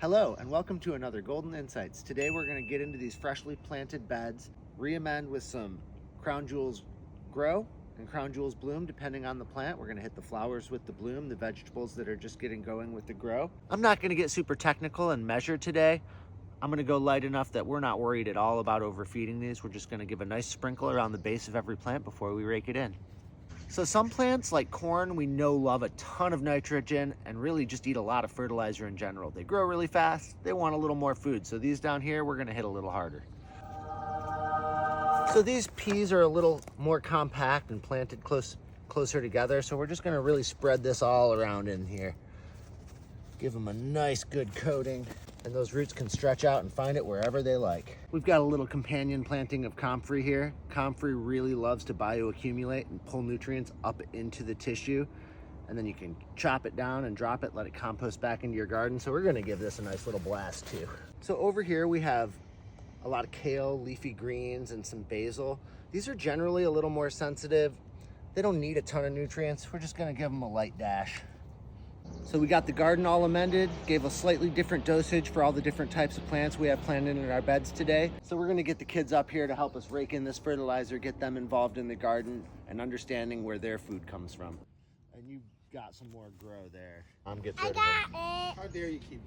Hello and welcome to another Golden Insights. Today we're going to get into these freshly planted beds, re-amend with some crown jewels grow and crown jewels bloom depending on the plant. We're going to hit the flowers with the bloom, the vegetables that are just getting going with the grow. I'm not going to get super technical and measure today. I'm going to go light enough that we're not worried at all about overfeeding these. We're just going to give a nice sprinkle around the base of every plant before we rake it in. So some plants like corn we know love a ton of nitrogen and really just eat a lot of fertilizer in general. They grow really fast, they want a little more food. So these down here, we're gonna hit a little harder. So these peas are a little more compact and planted closer together. So we're just gonna really spread this all around in here. Give them a nice good coating, and those roots can stretch out and find it wherever they like. We've got a little companion planting of comfrey here. Comfrey really loves to bioaccumulate and pull nutrients up into the tissue, and then you can chop it down and drop it, let it compost back into your garden. So we're gonna give this a nice little blast too. So over here we have a lot of kale, leafy greens, and some basil. These are generally a little more sensitive. They don't need a ton of nutrients. We're just gonna give them a light dash. So we got the garden all amended, gave a slightly different dosage for all the different types of plants we have planted in our beds today. So we're gonna get the kids up here to help us rake in this fertilizer, get them involved in the garden and understanding where their food comes from. And you got some more grow there. I'm getting rid of them. It. How dare you keep